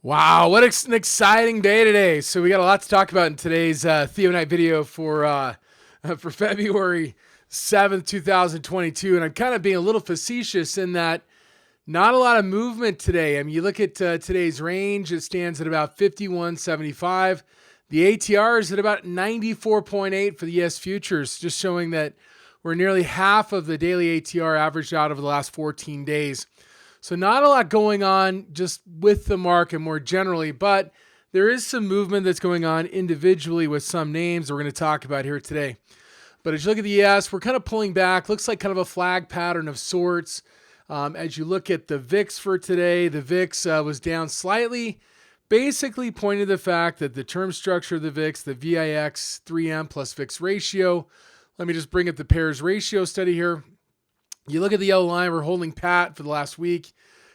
Wow, what an exciting day today. So we got a lot to talk about in today's Theo Night video for February 7th, 2022. And I'm kind of being a little facetious in that not a lot of movement today. I mean, you look at today's range, it stands at about 51.75. The ATR is at about 94.8 for the US futures, just showing that we're nearly half of the daily ATR averaged out over the last 14 days. So not a lot going on just with the market more generally, but there is some movement that's going on individually with some names that we're going to talk about here today. But as you look at the ES, we're kind of pulling back. Looks like kind of a flag pattern of sorts. As you look at the VIX for today, the VIX was down slightly, basically pointing to the fact that the term structure of the VIX, the VIX 3M plus VIX ratio, let me just bring up the pairs ratio study here. You look at the yellow line, we're holding pat for the last week.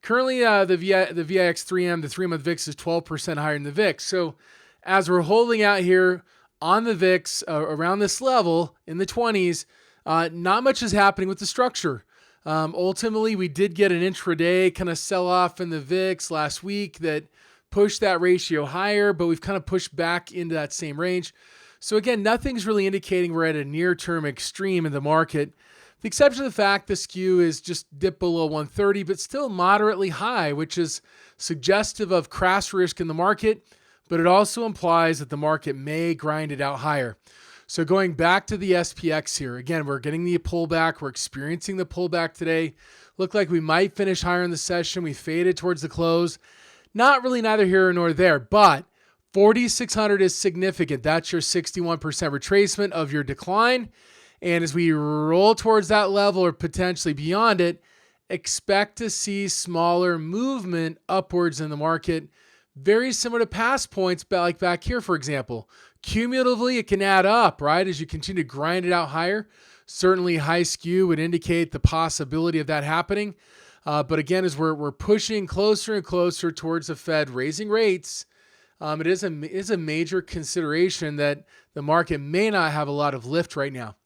Currently, the VIX 3M, the 3-month VIX is 12% higher than the VIX. So as we're holding out here on the VIX around this level in the 20s, not much is happening with the structure. Ultimately, we did get an intraday kind of sell-off in the VIX last week that pushed that ratio higher, but we've kind of pushed back into that same range. So again, nothing's really indicating we're at a near-term extreme in the market. The exception of the fact the skew is just dipped below 130, but still moderately high, which is suggestive of crash risk in the market, but it also implies that the market may grind it out higher. So going back to the SPX here, again, we're getting the pullback. We're experiencing the pullback today. Looked like we might finish higher in the session. We faded towards the close. Not really neither here nor there, but 4,600 is significant. That's your 61% retracement of your decline. And as we roll towards that level or potentially beyond it, expect to see smaller movement upwards in the market, very similar to past points, like back here, for example. Cumulatively, it can add up, right? As you continue to grind it out higher, certainly high skew would indicate the possibility of that happening. But again, as we're pushing closer and closer towards the Fed raising rates, it is a major consideration that the market may not have a lot of lift right now.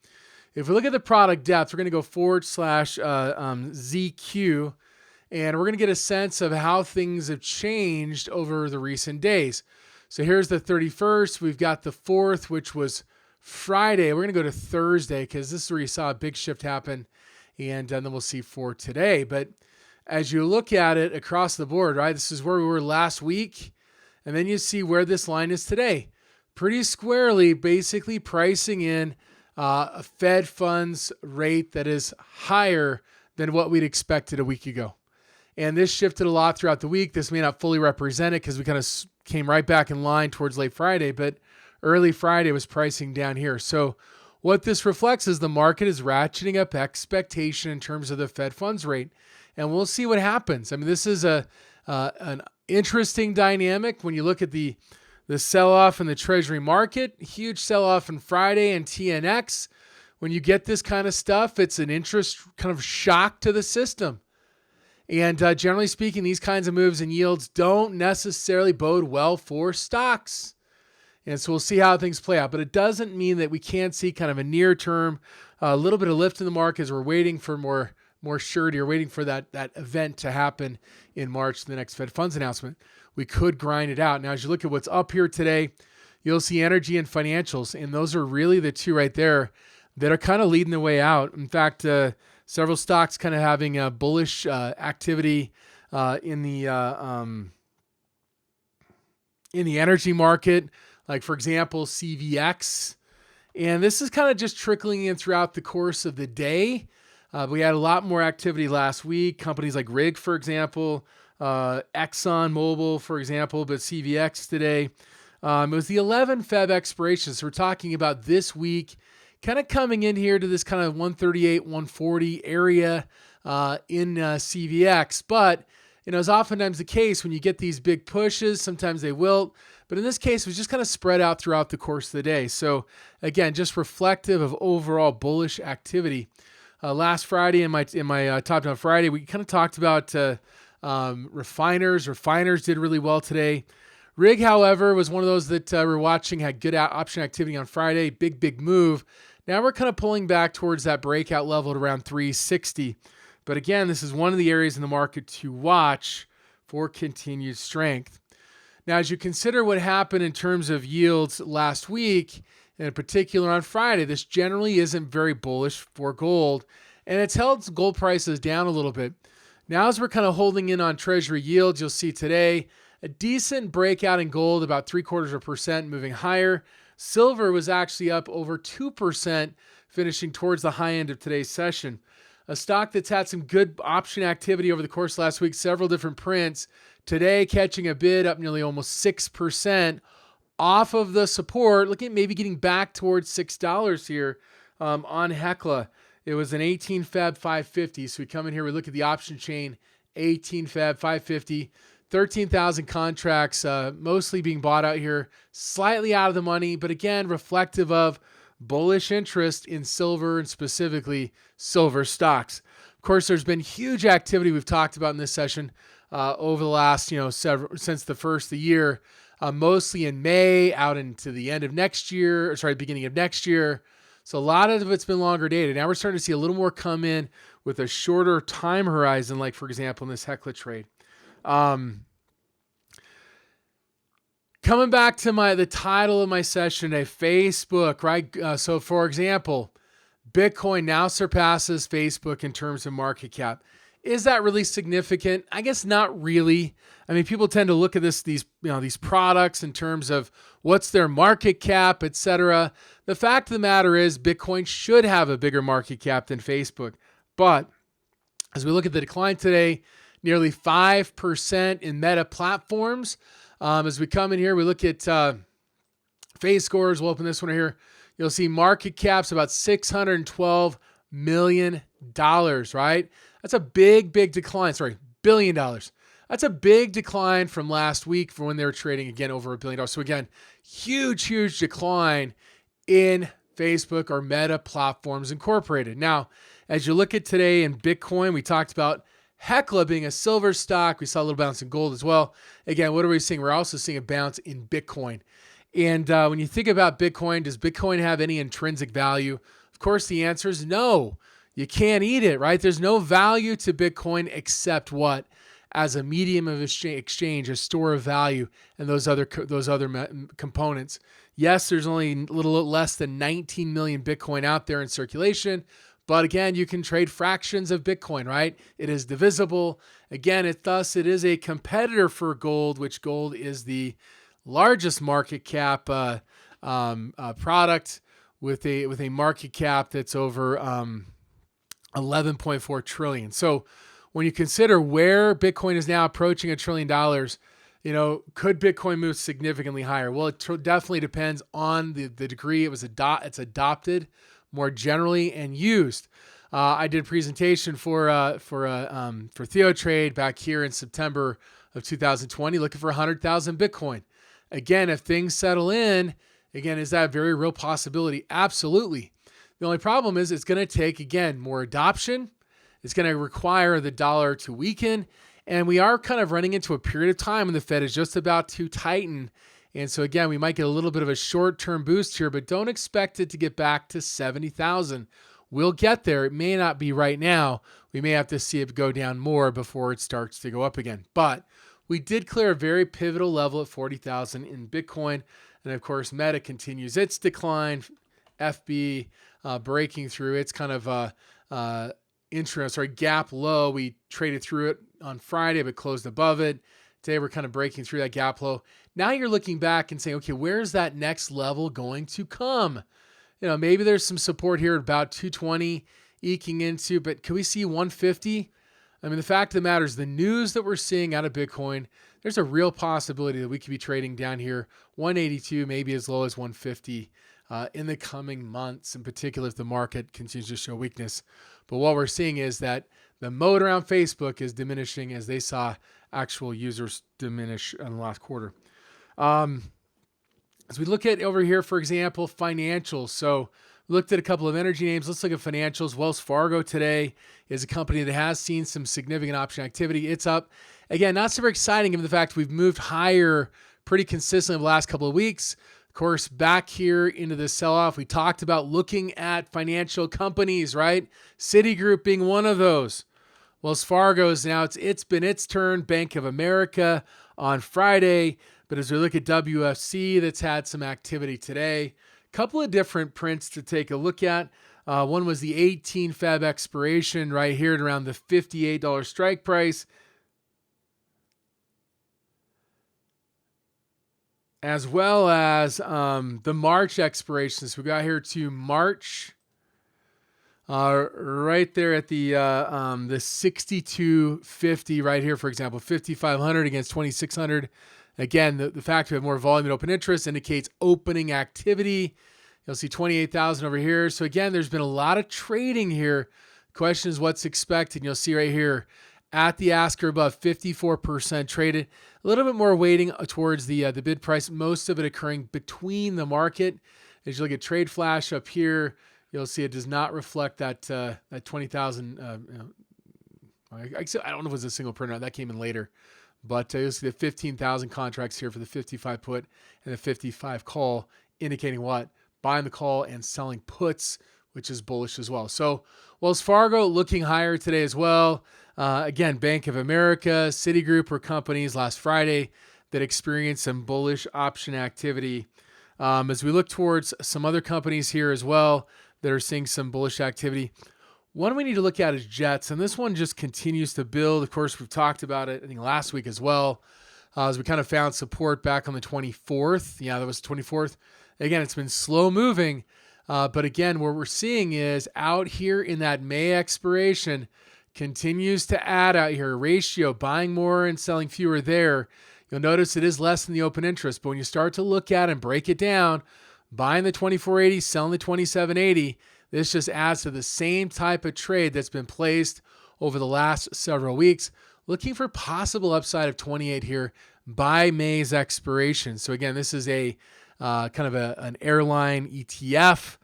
If we look at the product depth, we're going to go /ZQ, and we're going to get a sense of how things have changed over the recent days. So here's the 31st. We've got the 4th, which was Friday. We're going to go to Thursday because this is where you saw a big shift happen, and then we'll see for today. But as you look at it across the board, right, this is where we were last week, and then you see where this line is today. Pretty squarely, basically pricing in a Fed funds rate that is higher than what we'd expected a week ago. And this shifted a lot throughout the week. This may not fully represent it because we kind of came right back in line towards late Friday, but early Friday was pricing down here. So what this reflects is the market is ratcheting up expectation in terms of the Fed funds rate. And we'll see what happens. I mean, this is an interesting dynamic when you look at the sell-off in the Treasury market, huge sell-off on Friday and TNX. When you get this kind of stuff, it's an interest kind of shock to the system. And generally speaking, these kinds of moves in yields don't necessarily bode well for stocks. And so we'll see how things play out. But it doesn't mean that we can't see kind of a near-term, a little bit of lift in the market as we're waiting for more surety or waiting for that event to happen in March, the next Fed funds announcement. We could grind it out. Now, as you look at what's up here today, you'll see energy and financials, and those are really the two right there that are kind of leading the way out. In fact, several stocks kind of having a bullish activity in the energy market, like, for example, CVX. And this is kind of just trickling in throughout the course of the day. We had a lot more activity last week. Companies like Rig, for example, Exxon Mobil, for example, but CVX today. It was the 11 Feb expiration. So we're talking about this week, kind of coming in here to this kind of 138, 140 area in CVX. But, as oftentimes the case when you get these big pushes, sometimes they wilt. But in this case, it was just kind of spread out throughout the course of the day. So again, just reflective of overall bullish activity. Last Friday in my Top Down Friday, we kind of talked about refiners. Refiners did really well today. Rig, however, was one of those that we're watching, had good option activity on Friday, big move. Now we're kind of pulling back towards that breakout level at around 360. But again, this is one of the areas in the market to watch for continued strength. Now, as you consider what happened in terms of yields last week, and in particular on Friday, this generally isn't very bullish for gold, and it's held gold prices down a little bit. Now, as we're kind of holding in on Treasury yields, you'll see today a decent breakout in gold, about 0.75% moving higher. Silver was actually up over 2%, finishing towards the high end of today's session. A stock that's had some good option activity over the course of last week, several different prints. Today, catching a bid up nearly almost 6% off of the support, looking at maybe getting back towards $6 here on Hecla. It was an 18 Feb 550. So we come in here, we look at the option chain, 18 Feb 550, 13,000 contracts, mostly being bought out here, slightly out of the money, but again, reflective of bullish interest in silver and specifically silver stocks. Of course, there's been huge activity we've talked about in this session over the last, since the first of the year, mostly in May, out into the end of next year, beginning of next year. So a lot of it's been longer dated. Now we're starting to see a little more come in with a shorter time horizon, like for example in this Hecla trade. Coming back to the title of my session today, Facebook, right? So for example, Bitcoin now surpasses Facebook in terms of market cap. Is that really significant? I guess not really. I mean, people tend to look at these products in terms of what's their market cap, etc. The fact of the matter is Bitcoin should have a bigger market cap than Facebook. But as we look at the decline today, nearly 5% in Meta platforms. As we come in here, we look at phase scores. We'll open this one here. You'll see market caps about $612 million, right? That's a big decline. $1 billion. That's a big decline from last week for when they were trading again over $1 billion. So again, huge decline in Facebook or Meta Platforms Incorporated. Now, as you look at today in Bitcoin, we talked about Hecla being a silver stock. We saw a little bounce in gold as well. Again, what are we seeing? We're also seeing a bounce in Bitcoin. And when you think about Bitcoin, does Bitcoin have any intrinsic value? Of course, the answer is no. You can't eat it, right? There's no value to Bitcoin except what? As a medium of exchange, a store of value, and those other components. Yes, there's only a little less than 19 million Bitcoin out there in circulation, but again, you can trade fractions of Bitcoin, right? It is divisible. Again, it is a competitor for gold, which gold is the largest market cap product with a market cap that's over 11.4 trillion. So when you consider where Bitcoin is now approaching $1 trillion, could Bitcoin move significantly higher? Well, it definitely depends on the degree it's adopted more generally and used. I did a presentation for TheoTrade back here in September of 2020, looking for 100,000 Bitcoin. Again, if things settle in, is that a very real possibility? Absolutely. The only problem is it's going to take, again, more adoption. It's going to require the dollar to weaken. And we are kind of running into a period of time when the Fed is just about to tighten. And so, again, we might get a little bit of a short-term boost here, but don't expect it to get back to 70,000. We'll get there. It may not be right now. We may have to see it go down more before it starts to go up again. But we did clear a very pivotal level at 40,000 in Bitcoin. And, of course, Meta continues its decline. FB breaking through its kind of gap low. We traded through it on Friday, but closed above it. Today, we're kind of breaking through that gap low. Now you're looking back and saying, okay, where's that next level going to come? Maybe there's some support here at about 220 eking into, but can we see 150? I mean, the fact of the matter is the news that we're seeing out of Bitcoin, there's a real possibility that we could be trading down here, 182, maybe as low as 150 in the coming months, in particular if the market continues to show weakness. But what we're seeing is that the moat around Facebook is diminishing as they saw actual users diminish in the last quarter. As we look at over here, for example, financials. So we looked at a couple of energy names. Let's look at financials. Wells Fargo today is a company that has seen some significant option activity. It's up. Again, not super exciting given the fact we've moved higher pretty consistently over the last couple of weeks. Of course, back here into the sell-off, we talked about looking at financial companies, right? Citigroup being one of those. Wells Fargo is now, it's been its turn. Bank of America on Friday But as we look at WFC, that's had some activity today. Couple of different prints to take a look at. One was the 18 Feb expiration right here at around the $58 strike price, as well as the March expiration. So we got here to March, right there at the 62.50 right here, for example, 5,500 against 2,600. Again, the fact we have more volume and open interest indicates opening activity. You'll see 28,000 over here. So again, there's been a lot of trading here. Question is what's expected. You'll see right here at the ask or above, 54% traded. A little bit more weighting towards the bid price. Most of it occurring between the market. As you look at trade flash up here, you'll see it does not reflect that 20,000. I don't know if it was a single printout that came in later. But you'll see the 15,000 contracts here for the 55 put and the 55 call, indicating what? Buying the call and selling puts, which is bullish as well. So Wells Fargo looking higher today as well. Again, Bank of America, Citigroup were companies last Friday that experienced some bullish option activity. As we look towards some other companies here as well that are seeing some bullish activity, one we need to look at is Jets, and this one just continues to build. Of course, we've talked about it, I think, last week as well, as we kind of found support back on the 24th. Yeah, that was the 24th. Again, it's been slow moving, but again, what we're seeing is out here in that May expiration, continues to add out here. Ratio, buying more and selling fewer there. You'll notice it is less than the open interest, but when you start to look at and break it down, buying the 24.80, selling the 27.80, this just adds to the same type of trade that's been placed over the last several weeks, looking for possible upside of 28 here by May's expiration. So again, this is a kind of an airline ETF,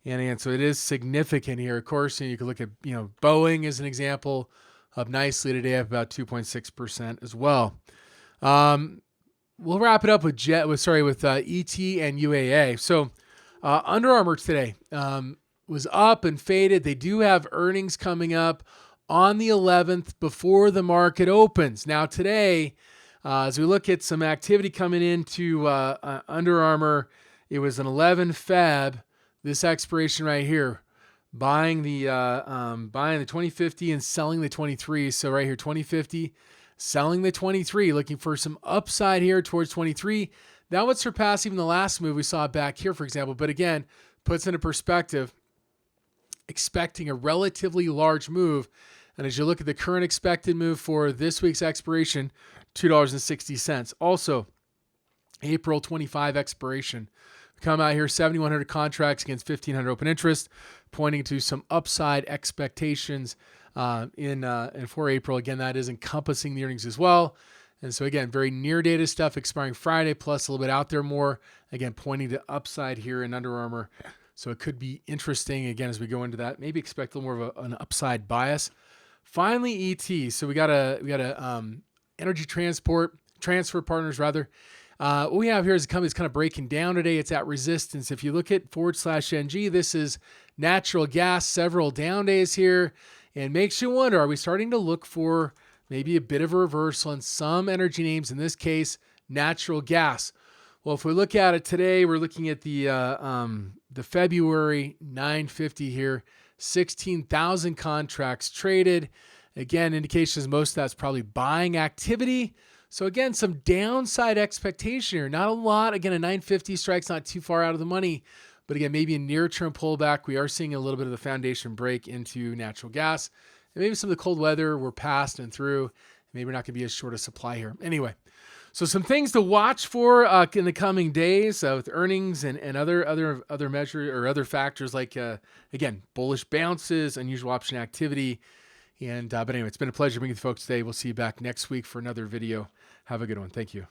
and so it is significant here. Of course, and you can look at Boeing as an example, up nicely today, up about 2.6% as well. We'll wrap it up with ET and UAA. So Under Armour today was up and faded. They do have earnings coming up on the 11th before the market opens. Now today, as we look at some activity coming into Under Armour, it was an 11 Feb, this expiration right here, buying the 2050 and selling the 23. So right here, 2050, selling the 23, looking for some upside here towards 23. That would surpass even the last move we saw back here, for example. But again, puts into perspective, expecting a relatively large move. And as you look at the current expected move for this week's expiration, $2.60. Also, April 25 expiration. Come out here, 7,100 contracts against 1,500 open interest, pointing to some upside expectations in for April. Again, that is encompassing the earnings as well. And so again, very near data stuff expiring Friday, plus a little bit out there more. Again, pointing to upside here in Under Armour. So it could be interesting, again, as we go into that. Maybe expect a little more of an upside bias. Finally, ET. So we got a energy transfer partners rather. What we have here is a company that's kind of breaking down today. It's at resistance. If you look at /NG, this is natural gas, several down days here, and makes you wonder, are we starting to look for maybe a bit of a reversal in some energy names, in this case, natural gas? Well, if we look at it today, we're looking at the February 950 here, 16,000 contracts traded. Again, indications most of that's probably buying activity. So again, some downside expectation here. Not a lot. Again, a 950 strike's not too far out of the money. But again, maybe a near-term pullback. We are seeing a little bit of the foundation break into natural gas. And maybe some of the cold weather we're past and through. Maybe we're not going to be as short a supply here. Anyway, so some things to watch for in the coming days with earnings and other measures or other factors like, again, bullish bounces, unusual option activity. But anyway, it's been a pleasure being with you folks today. We'll see you back next week for another video. Have a good one. Thank you.